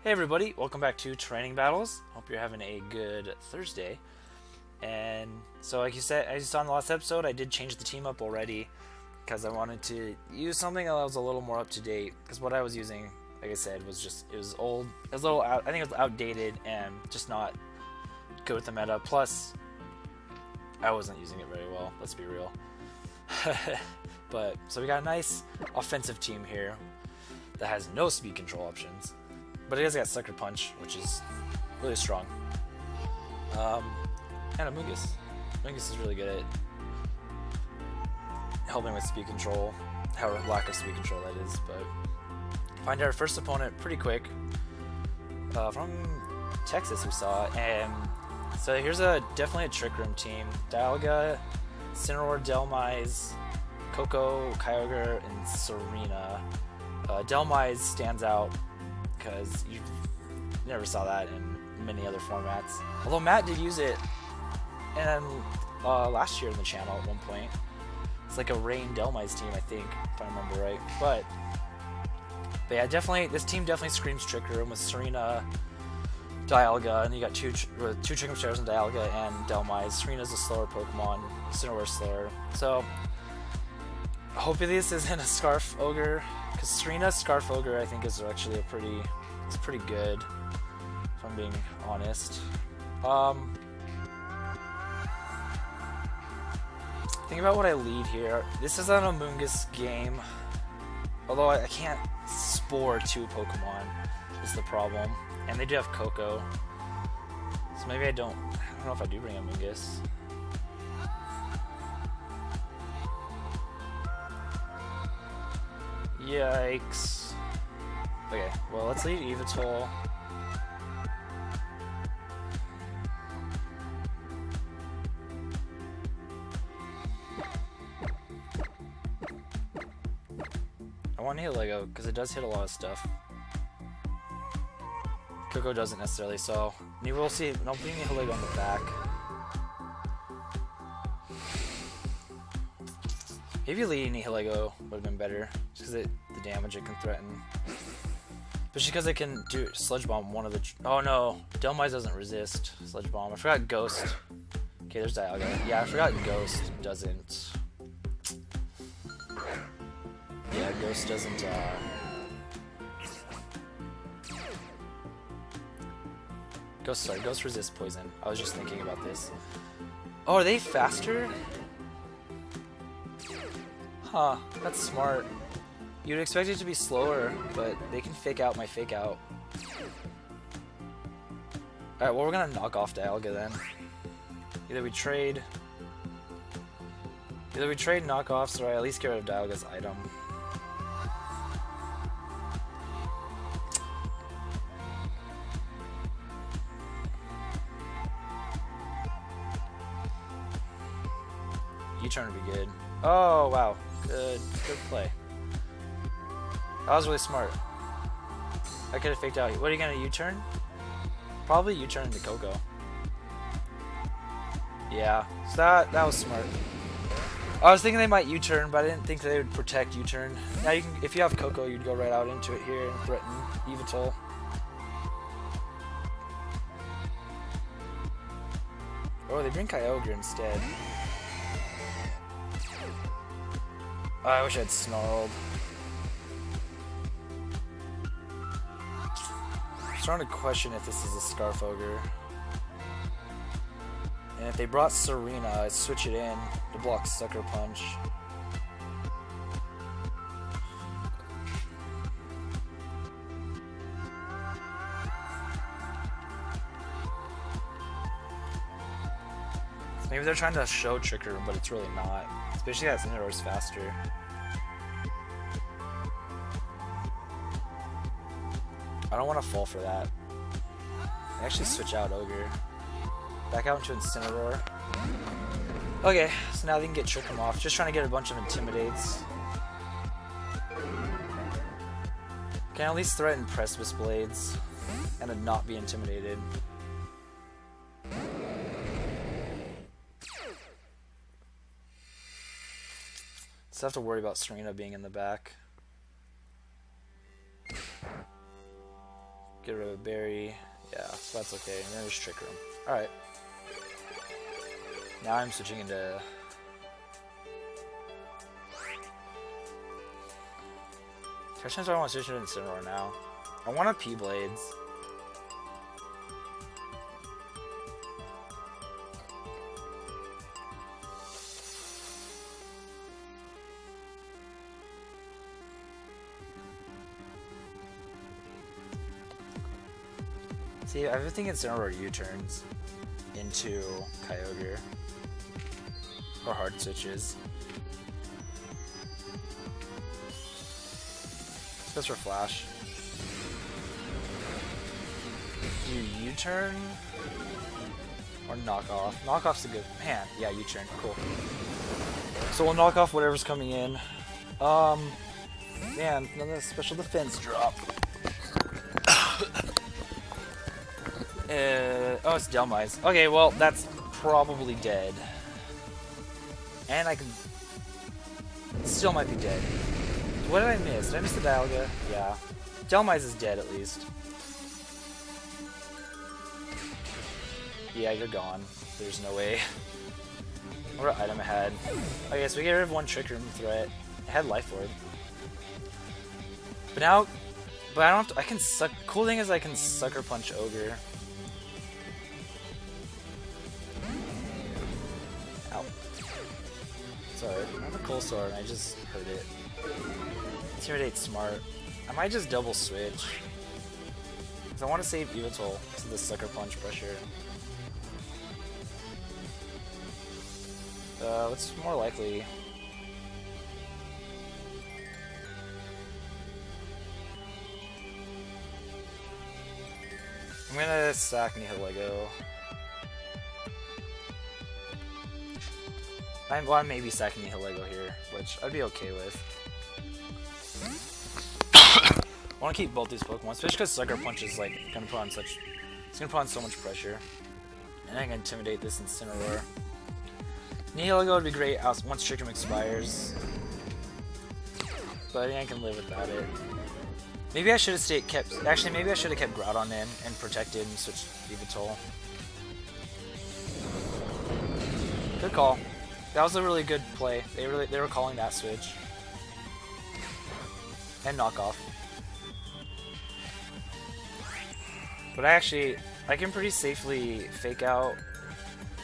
Hey everybody, welcome back to Training Battles. Hope you're having a good Thursday. And so like you said, as you saw in the last episode, I did change the team up already because I wanted to use something that was a little more up to date, because what I was using, like I said, was just, it was old. It was a little I think it was outdated and just not good with the meta. Plus I wasn't using it very well, let's be real. But so we got a nice offensive team here that has no speed control options. But it has got Sucker Punch, which is really strong. And Amoonguss. Amoonguss is really good at helping with speed control. How lack of speed control that is. But find our first opponent pretty quick. From Texas we saw. And so here's definitely a Trick Room team. Dialga, Cineroar, Delmise, Coco, Kyogre, and Serena. Delmise stands out because you never saw that in many other formats. Although Matt did use it last year in the channel at one point. It's like a Rain Delmise team, I think, if I remember right. But yeah, definitely, this team definitely screams Trick Room with Serena, Dialga, and you got two Trick Room stars in Dialga and Delmise. Serena's a slower Pokemon, Cineroar's slower. So hopefully this isn't a Scarf Ogre, because Serena's Scarf Ogre I think is actually it's pretty good, if I'm being honest. Think about what I lead here. This is an Amoonguss game, although I can't Spore two Pokemon is the problem, and they do have Coco, so maybe I don't know if I do bring Amoonguss. Yikes. Okay, well, let's lead Yveltal. I want Heliolisk because it does hit a lot of stuff. Coco doesn't necessarily, so we'll see. I'll bring Heliolisk on the back. Maybe leading Heliolisk would have been better, just because the damage it can threaten. But just because it can do Sludge Bomb one of the... Oh no, Delmise doesn't resist Sludge Bomb. I forgot Ghost. Okay, there's Dialga. Yeah, I forgot Ghost doesn't... Yeah, Ghost doesn't... Ghost resists poison. I was just thinking about this. Oh, are they faster? Huh, that's smart. You'd expect it to be slower, but they can fake out my fake out. Alright, well, we're gonna knock off Dialga then. Either we trade knockoffs, or I at least get rid of Dialga's item. U-turn would be good. Oh, wow. Good play. That was really smart. I could have faked out. What are you gonna U-turn? Probably U-turn into Coco. Yeah, so that was smart. I was thinking they might U-turn, but I didn't think they would protect U-turn. Now you can, if you have Coco, you'd go right out into it here and threaten Yveltal. Oh, they bring Kyogre instead. Oh, I wish I had Snarled. I'm starting to question if this is a Scarf Ogre. And if they brought Serena, I'd switch it in to block Sucker Punch. Maybe they're trying to show Trick Room, but it's really not. Especially as Cineroar's faster. I don't want to fall for that. I actually switch out Ogre. Back out into Incineroar. Okay, so now they can get Trick Room off. Just trying to get a bunch of Intimidates. Can at least threaten Precipice Blades and to not be intimidated. So I have to worry about Serena being in the back. Get rid of a berry. Yeah, so that's okay. And then there's Trick Room. Alright. Now I'm switching into... Sometimes I want to switch into Incineroar now. I want a P-Blades. See, I think Incineroar U-turns into Kyogre. Or hard switches. This for Flash. You U-turn? Or knock off? Knock off's a good... Man, yeah, U-turn. Cool. So we'll knock off whatever's coming in. Man, another special defense drop. Oh, it's Delmise. Okay, well, that's probably dead. And I can... Still might be dead. What did I miss? Did I miss the Dialga? Yeah. Delmise is dead, at least. Yeah, you're gone. There's no way. What item I had? Okay, so we get rid of one Trick Room threat. I had Life Orb. But now... But I don't have to... I can suck... Cool thing is I can Sucker Punch Ogre. Ow. Sorry. I have a Cold Sword and I just hurt it. Intimidate's smart. I might just double switch. Because I want to save Yveltal to the Sucker Punch pressure. What's more likely? I'm gonna sack Nihilego. I'm maybe sacking Nihilego here, which I'd be okay with. I want to keep both these Pokemon, especially because Sucker Punch is like gonna put on such, it's gonna put on so much pressure, and I can intimidate this Incineroar. Nihilego would be great once Trick Room expires, but I can live without it. Maybe I should have maybe I should have kept Groudon in and protected and switched Yveltal. Good call. That was a really good play. They were calling that switch. And knockoff. But I can pretty safely fake out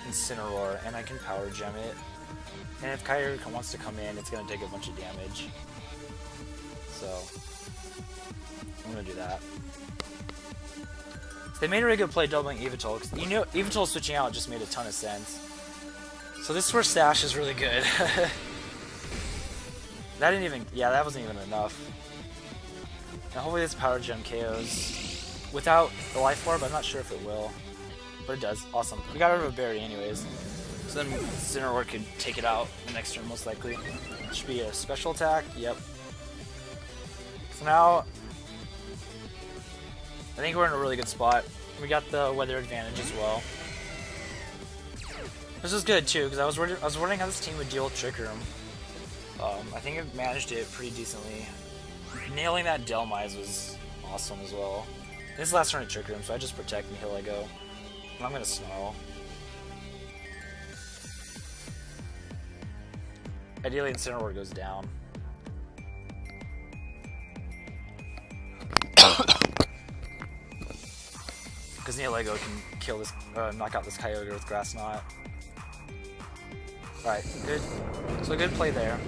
Incineroar, and I can Power Gem it. And if Kyogre wants to come in, it's going to take a bunch of damage. So, I'm going to do that. They made a really good play doubling Yveltal, because you know, Yveltal switching out just made a ton of sense. So this is where Sash is really good. That wasn't even enough. Now hopefully this Power Gem KOs. Without the Life Orb, I'm not sure if it will. But it does. Awesome. We got rid of a berry anyways. So then Incineroar could take it out the next turn most likely. Should be a special attack. Yep. So now I think we're in a really good spot. We got the weather advantage as well. This is good too, because I was wondering how this team would deal with Trick Room. I think it managed it pretty decently. Nailing that Delmise was awesome as well. This is the last turn of Trick Room, so I just protect Nihilego. And I'm gonna Snarl. Ideally, Incineroar goes down. Because Nihilego can kill this, knock out this Kyogre with Grass Knot. Alright, good. So good play there.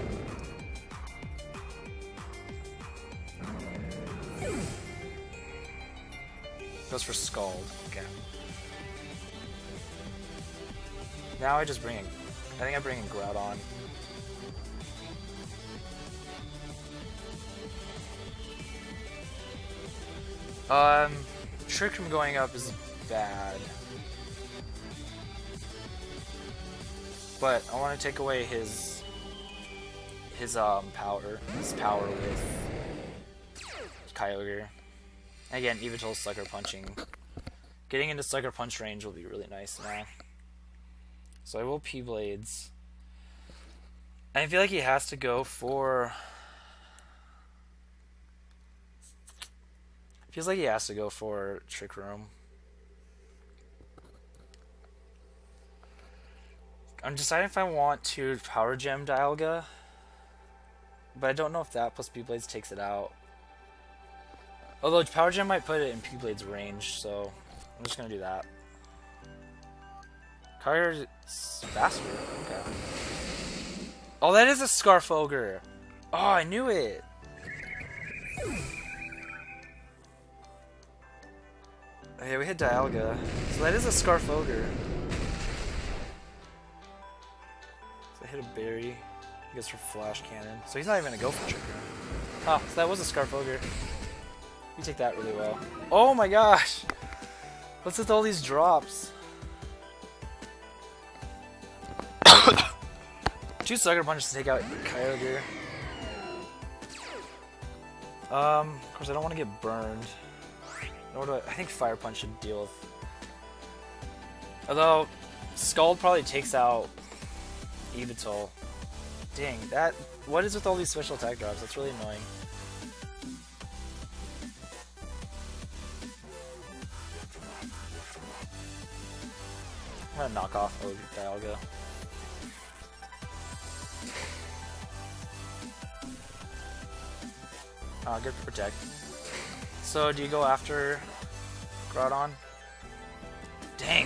Goes for Scald. Okay. Now I just bring in... I think I bring in Groudon. Trick Room going up is bad. But I want to take away his power with Kyogre. Again, Yveltal's Sucker Punching. Getting into Sucker Punch range will be really nice now. So I will P-Blades. I feel like he has to go for... Feels like he has to go for Trick Room. I'm deciding if I want to Power Gem Dialga, but I don't know if that plus P-Blades takes it out. Although Power Gem might put it in P-Blade's range, so I'm just gonna do that. Kyogre is faster. Okay. Oh, that is a Scarf Ogre. Oh, I knew it. Okay, we hit Dialga. So that is a Scarf Ogre. So I hit a Berry. I guess for Flash Cannon. So he's not even gonna go for Trick Room. Oh, so that was a Scarf Ogre. We take that really well. Oh my gosh! What's with all these drops? 2 Sucker Punches to take out Kyogre. Of course I don't want to get burned. Nor do I think Fire Punch should deal with... Although, Scald probably takes out Yveltal. Dang, that... What is with all these special attack drops? That's really annoying. I'm gonna knock off Dialga. Good for Protect. So, do you go after Groudon? Dang!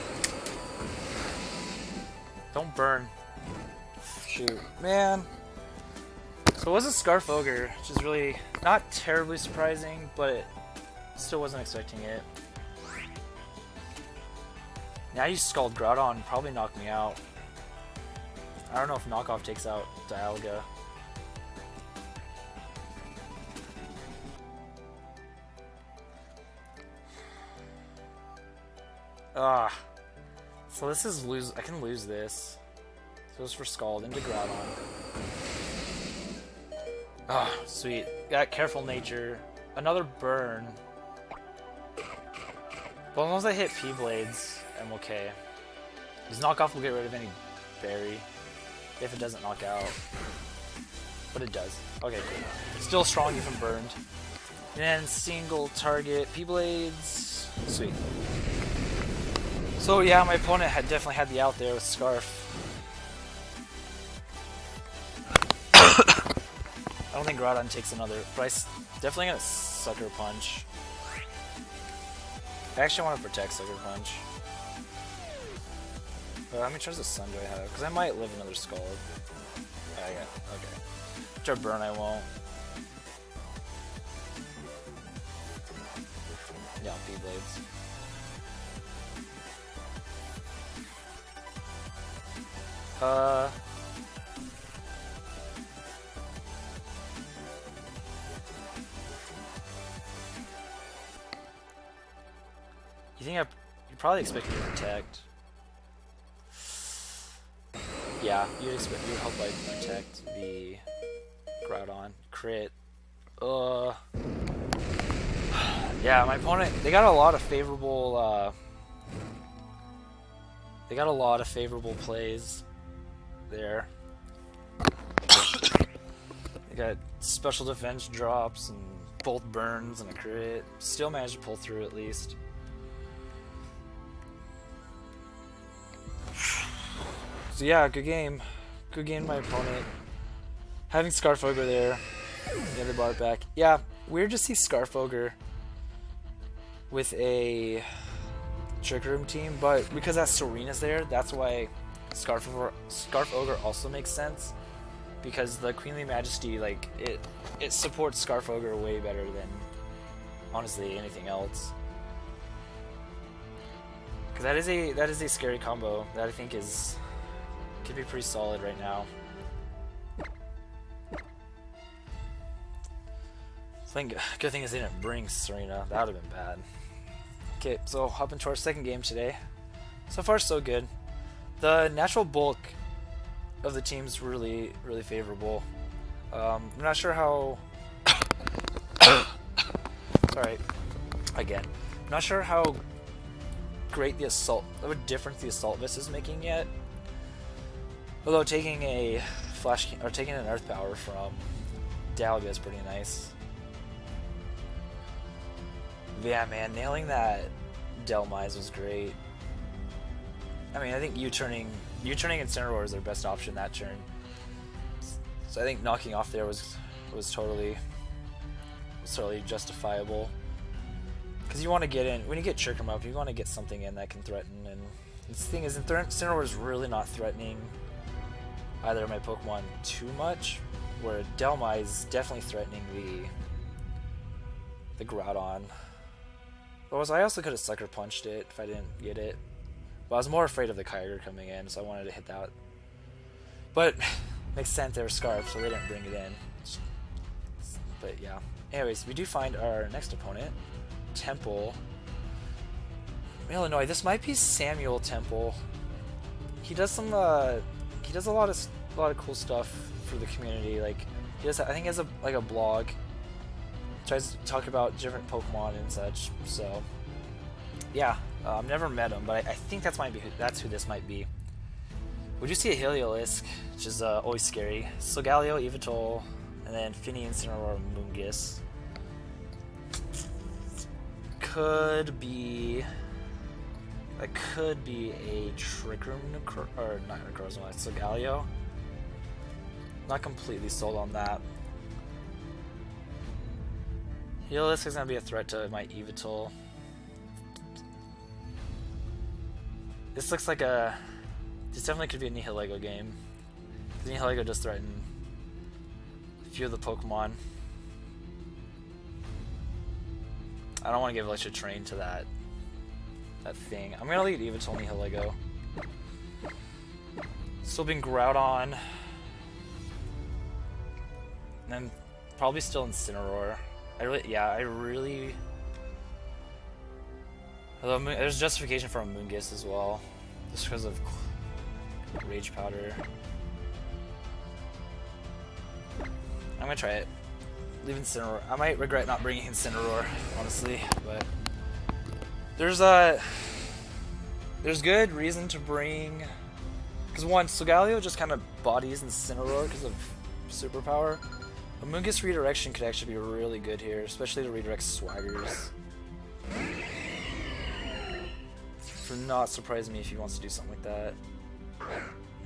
Don't burn. Shoot. Man! So it was a Scarf Ogre, which is really not terribly surprising, but still wasn't expecting it. Now you Scald Groudon, probably knock me out. I don't know if Knockoff takes out Dialga. So this is lose. I can lose this. So it's for Scald into Groudon. Sweet. Got Careful Nature. Another burn. But as long as I hit P-Blades, I'm okay. Because Knockoff will get rid of any Berry. If it doesn't knock out. But it does. Okay, cool. Still strong even burned. And single target P-Blades. Sweet. So yeah, my opponent had definitely had the out there with Scarf. I don't think Groudon takes another, but definitely gonna Sucker Punch. I actually want to protect Sucker Punch. But how many charges of Sun do I have? Because I might live another Scald. Yeah, okay. Which burn I won't. Yeah, P-Blades. You think you probably expect me to protect? Yeah, you'd hope I'd protect the Groudon. Crit. Yeah, my opponent, they got a lot of favorable plays there. They got special defense drops and both burns and a crit. Still managed to pull through at least. So yeah, good game. Good game by my opponent. Having Scarf Ogre there. Yeah, they brought it back. Yeah, weird to see Scarf Ogre with a Trick Room team, but because that Serena's there, that's why Scarf Ogre also makes sense. Because the Queenly Majesty, like, it supports Scarf Ogre way better than, honestly, anything else. Because that is a scary combo that I think could be pretty solid right now. Good thing is they didn't bring Serena. That would have been bad. Okay, so hop into our second game today. So far, so good. The natural bulk of the team's really favorable. I'm not sure how... Sorry. Again. I'm not sure how great the Assault... what difference the Assault Vest is making yet. Although taking a taking an Earth Power from Dialga is pretty nice. yeah, man, nailing that Delmise was great. I mean, I think U-turning Incineroar is their best option that turn. So I think knocking off there was totally justifiable. Because you want to get in, when you get Trick 'em Up, you want to get something in that can threaten. And the thing is, Incineroar is really not threatening either of my Pokemon too much, where Delmise is definitely threatening the Groudon. But I also could have Sucker Punched it if I didn't get it. But I was more afraid of the Kyogre coming in, so I wanted to hit that. But makes sense, they were Scarf, so they didn't bring it in. But yeah. Anyways, we do find our next opponent, Temple. Illinois. This might be Samuel Temple. He does some. He does a lot of cool stuff for the community. Like he does. I think he has a blog. Tries to talk about different Pokemon and such. So yeah, I've never met him, but I think that's who this might be. We do see a Heliolisk, which is always scary. Solgaleo, Yveltal, and then Finny, Incineroar, Moongus. That could be a Trick Room or not Necrozma, it's Solgaleo. Not completely sold on that. Heliolisk is gonna be a threat to my Yveltal. This looks like this definitely could be a Nihilego game. Because Nihilego does threaten a few of the Pokemon. I don't want to give Electric Train to that thing. I'm gonna lead Yveltal Nihilego. Still being Groudon. And then probably still Incineroar. Although there's justification for a Moongus as well, just because of Rage Powder. I'm gonna try it. Leave Incineroar. I might regret not bringing Incineroar, honestly, but there's good reason to bring. Because one, Solgaleo just kind of bodies Incineroar because of superpower. A Moongus redirection could actually be really good here, especially to redirect Swaggers. Would not surprise me if he wants to do something like that.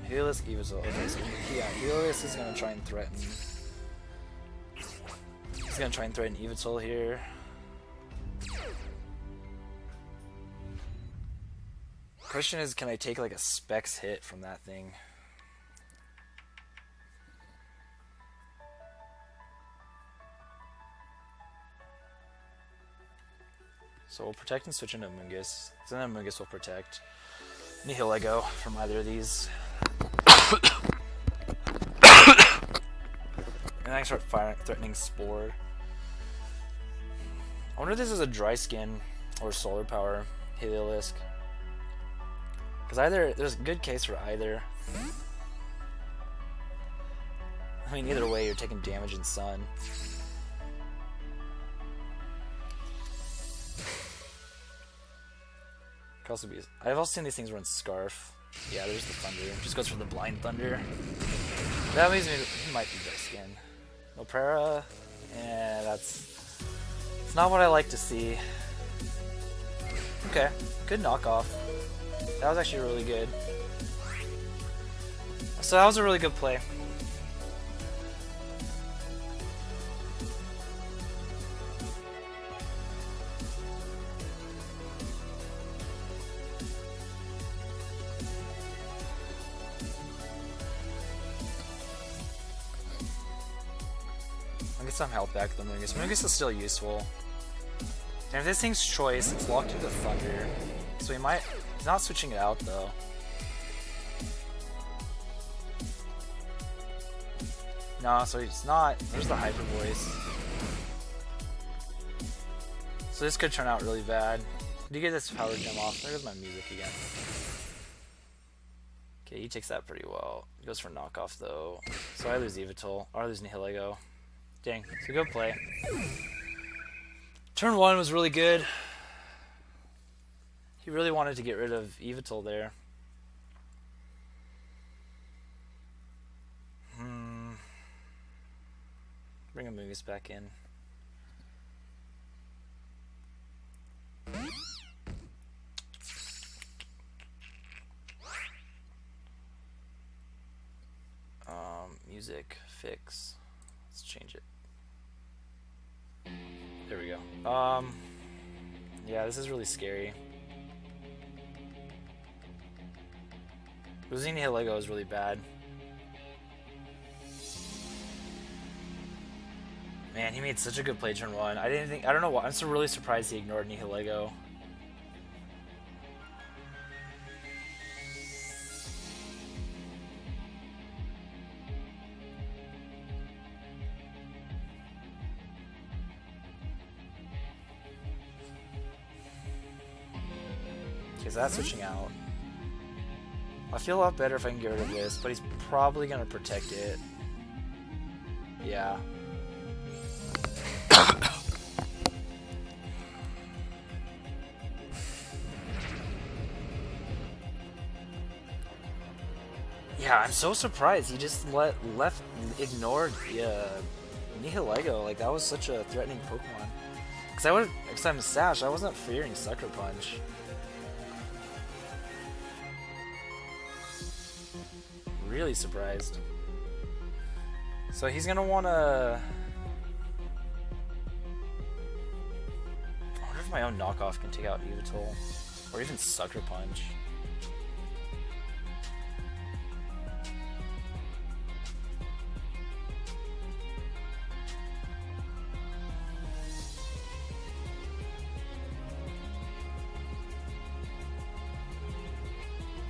Heliolisk, Yveltal. Okay, so yeah, Heliolisk is gonna try and threaten. He's gonna try and threaten Yveltal here. Question is, can I take like a Specs hit from that thing? So we'll protect and switch into Moongus. So then Moongus will protect Nihilego from either of these. And I start threatening Spore. I wonder if this is a Dry Skin or Solar Power Heliolisk. Because there's a good case for either. I mean, either way, you're taking damage in Sun. Also be. I've also seen these things run Scarf. Yeah, there's the Thunder. Just goes for the Blind Thunder. That means he might be Dry Skin. No Para. Yeah, it's not what I like to see. Okay, good knockoff. That was actually really good. So that was a really good play. Some health back to the Moongus. Moongus is still useful. And if this thing's choice, it's locked into Thunder. So he's not switching it out though. No, so he's not. There's the Hyper Voice. So this could turn out really bad. Did you get this Power Gem off? There goes my music again. Okay, he takes that pretty well. He goes for knockoff though. So I lose Yveltal, or I lose Nihilego. Dang, it's a good play. Turn 1 was really good. He really wanted to get rid of Yveltal there. Bring a Moongus back in. music fix. Let's change it. There we go. Yeah, this is really scary. Losing to Heliolisk is really bad. Man, he made such a good play turn 1. I don't know why. I'm so really surprised he ignored Heliolisk. Okay, so that's switching out. I feel a lot better if I can get rid of this, but he's probably gonna protect it. Yeah. Yeah, I'm so surprised he just ignored Nihilego. Like, that was such a threatening Pokemon. Because I'm Sash, I wasn't fearing Sucker Punch. Really surprised. So he's gonna wanna... I wonder if my own knockoff can take out Yveltal. Or even Sucker Punch.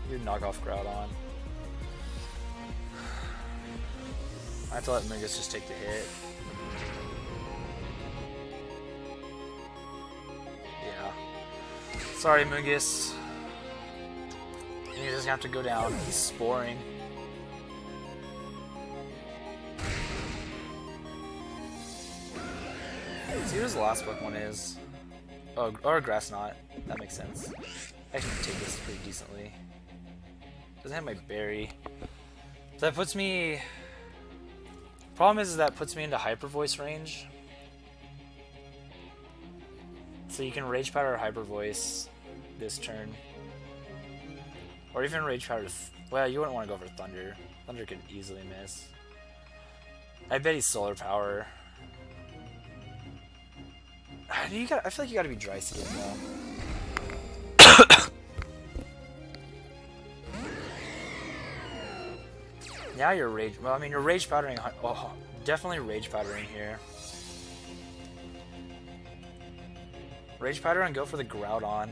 You knockoff Groudon. I have to let Mungus just take the hit. Yeah. Sorry, Mungus. He's just gonna have to go down. He's sporing. Let's see what his last Pokemon is. Oh, or a Grass Knot. That makes sense. I can take this pretty decently. Doesn't have my berry. So that puts me... Problem is that puts me into Hyper Voice range. So you can Rage Powder or Hyper Voice this turn. Or even Rage Powder... Well, you wouldn't want to go for Thunder. Thunder could easily miss. I bet he's Solar Power. I feel like you gotta be Dry Skin though. Now you're Rage... Well, I mean, you're Rage Powdering... Oh, definitely Rage Powdering here. Rage Powder and go for the Groudon.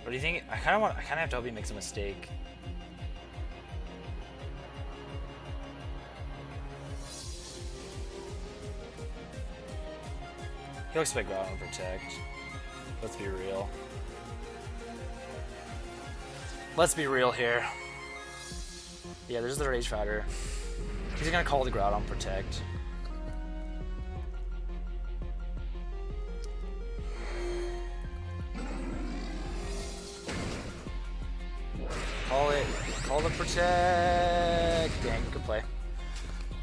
What do you think? I kind of have to hope he makes a mistake. He'll expect Groudon to protect. Let's be real. Let's be real here. Yeah, there's the Rage Powder. He's gonna call the Groudon protect. Call it. Call the protect. Dang, good play.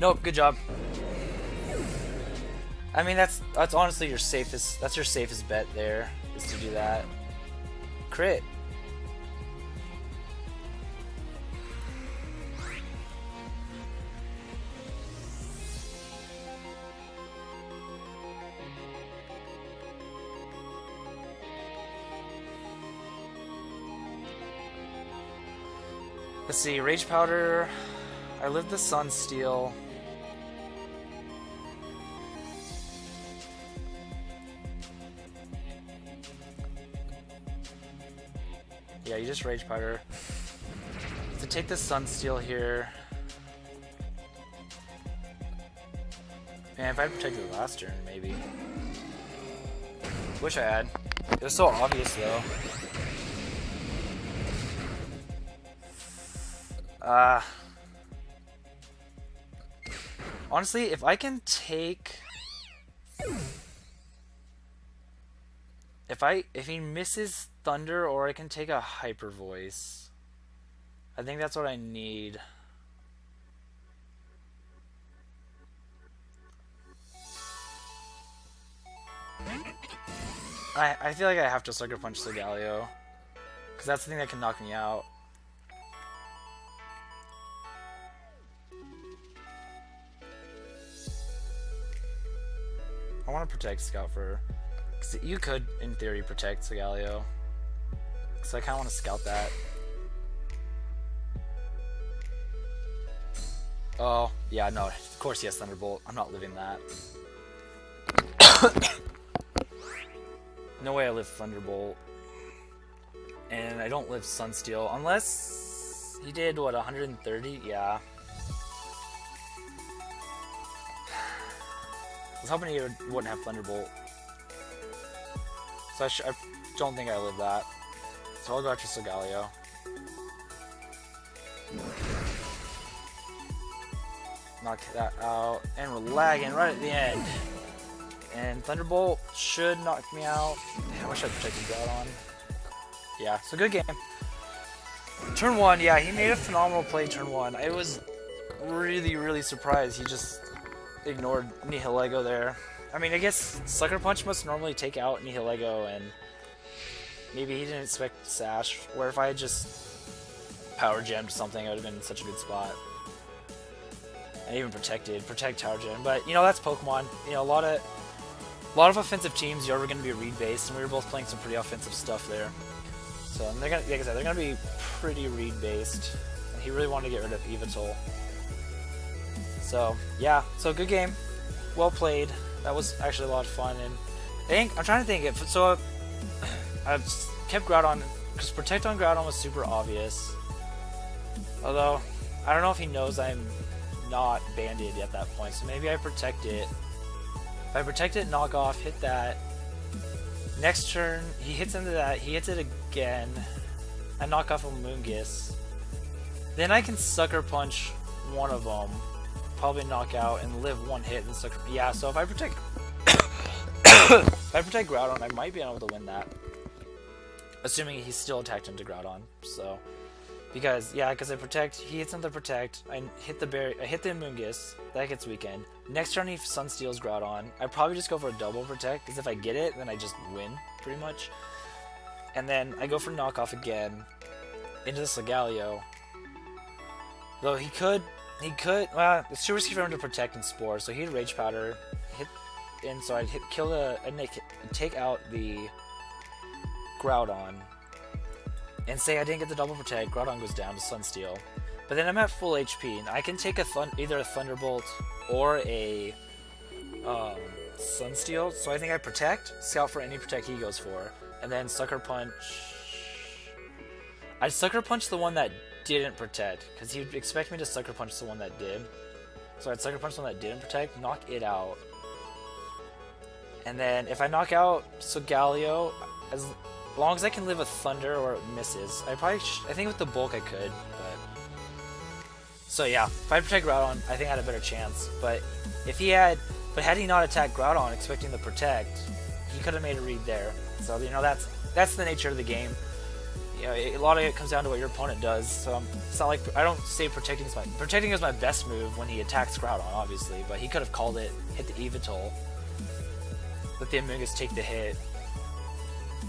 Nope, good job. I mean, that's honestly your safest. That's your safest bet there, is to do that. Crit. Let's see, Rage Powder. I lived the Sunsteel. Yeah, you just Rage Powder. To take the Sunsteel here. Man, if I had protected the last turn, maybe. Wish I had. It was so obvious, though. Honestly, if I can take... If he misses Thunder, or I can take a Hyper Voice. I think that's what I need. I feel like I have to Sucker Punch Solgaleo. Because that's the thing that can knock me out. I want to protect Scout for... Because you could, in theory, protect Solgaleo. Because I kind of want to scout that. Oh, yeah, no. Of course he has Thunderbolt. I'm not living that. No way I live Thunderbolt. And I don't live Sunsteel. Unless he did, what, 130? Yeah. I was hoping he wouldn't have Thunderbolt. So I don't think I live that. So I'll go after Solgaleo. Knock that out. And we're lagging right at the end. And Thunderbolt should knock me out. I wish I protected Groudon. Yeah, so good game. Turn 1, yeah, he made a phenomenal play turn 1. I was really, really surprised he just ignored Nihilego there. I mean, I guess Sucker Punch must normally take out Nihilego, and maybe he didn't expect Sash, where if I had just Power Gemmed something, I would have been in such a good spot. And even protect Tower Gem. But, you know, that's Pokemon. You know, a lot of offensive teams, you're going to be read-based, and we were both playing some pretty offensive stuff there. So, and they're gonna, like I said, they're going to be pretty read-based. And he really wanted to get rid of Yveltal. So, yeah. So, good game. Well played. That was actually a lot of fun. And I think, I'm trying to think. I've kept Groudon, because Protect on Groudon was super obvious. Although, I don't know if he knows I'm not banded at that point. So, maybe I Protect it. If I Protect it, knock off, hit that. Next turn, he hits into that, he hits it again. I knock off a Moongus. Then I can Sucker Punch one of them. Probably knock out and live one hit and Sucker... Yeah, so if I protect... if I protect Groudon, I might be able to win that. Assuming he's still attacked into Groudon, so... Because, yeah, because I protect, he hits into Protect, I hit the Moongus, that gets weakened. Next turn he Sunsteals Groudon. I probably just go for a double Protect, because if I get it, then I just win, pretty much. And then I go for Knockoff again, into the Solgaleo. Though he could, well, it's too risky for him to Protect and Spore, so he'd Rage Powder, and so I'd take out the Groudon. And say I didn't get the double protect, Groudon goes down to Sunsteel. But then I'm at full HP, and I can take either a Thunderbolt or a Sunsteel. So I think I protect, scout for any protect he goes for, and then Sucker Punch. I Sucker Punch the one that didn't protect, because he'd expect me to Sucker Punch the one that did. So I'd Sucker Punch the one that didn't protect, knock it out. And then if I knock out Solgaleo, as long as I can live a Thunder or it misses, I think with the bulk I could, but... So yeah, if I protect Groudon, I think I had a better chance, but had he not attacked Groudon expecting the protect, he could have made a read there. So, you know, that's the nature of the game. You know, a lot of it comes down to what your opponent does, so it's not like, I don't say protecting is my best move when he attacks Groudon, obviously, but he could have called it, hit the Yveltal, let the Amoonguss take the hit,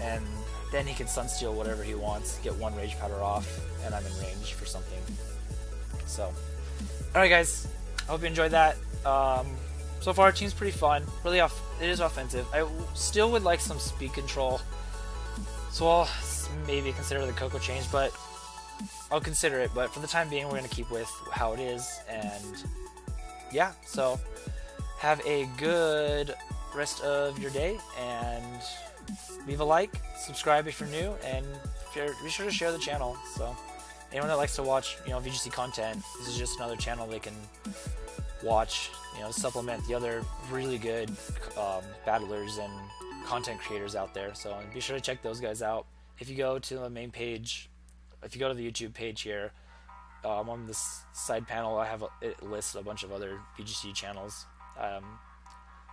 and then he can Sunsteel whatever he wants, get one Rage Powder off, and I'm in range for something. So, alright guys, I hope you enjoyed that. So far, our team's pretty fun. It is offensive. I still would like some speed control, so I'll maybe consider the Coco change, but I'll consider it. But for the time being, we're going to keep with how it is, and yeah, so have a good rest of your day, and leave a like, subscribe if you're new, and be sure to share the channel. So anyone that likes to watch, you know, VGC content, this is just another channel they can watch, you know, supplement the other really good battlers and content creators out there. So be sure to check those guys out. If you go to the main page, if you go to the YouTube page here, on this side panel, I have it lists a bunch of other VGC channels.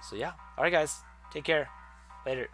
So yeah, alright guys, take care, later.